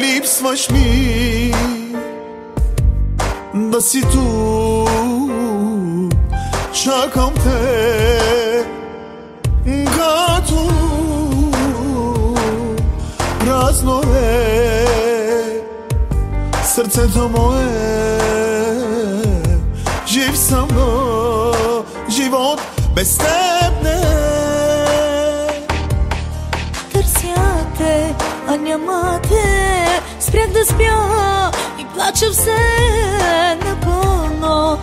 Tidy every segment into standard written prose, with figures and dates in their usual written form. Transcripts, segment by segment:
Липсваш ми, да си тук, чакам те, като празно е сърцето мое. Жив съм, но живот без теб не. Търся те, а няма те. Спрях да спя и плача все напълно.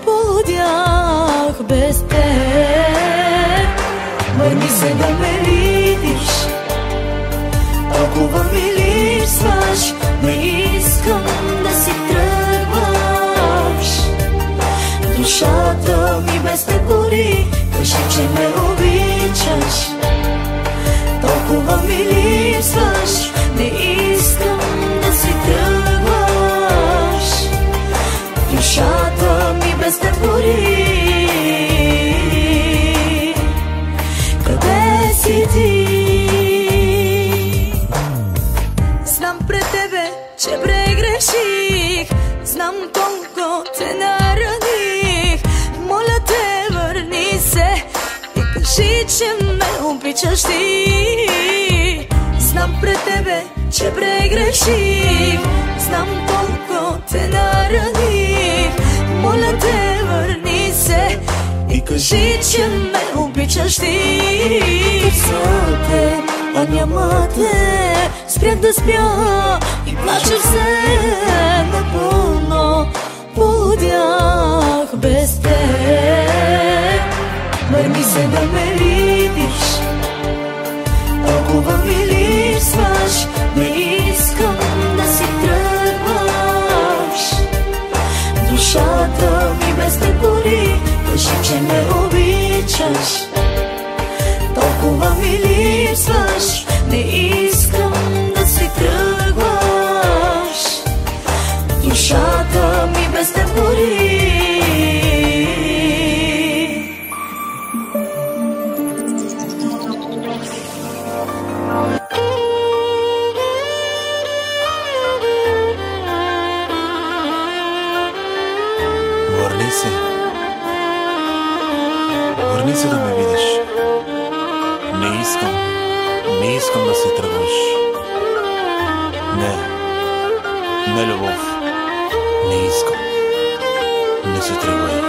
Полудях без теб. Върни се да ме видиш, толкова ми липсваш. Не искам да си тръгваш. Душата ми без те гори. Кажи, че ме обичаш. Толкова ми липсваш. Не искам да си тръгваш. Душата ми без те гори. Къде си ти? Знам пред тебе, че прегреших. Знам колко те нараних. Моля те, върни се и кажи, че ме обичаш ти. Знам пред тебе, че прегреших. Знам колко те нараних. Моля те, върни се и кажи, че ме обичаш ти. Търся те, а няма те. Спрях да спя и плача все напълно. Полудях без теб. Върни се да ме видиш, толкова ми липсваш. Не искам да си тръгваш. Душата ми без те гори. Кажи, че ме обичаш. Толкова ми липсваш. Не искам да си тръгваш. Душата ми без те гори. Върни се да ме видиш. Не искам да си тръгваш. Не, любов. Не искам. Не си тръгвай.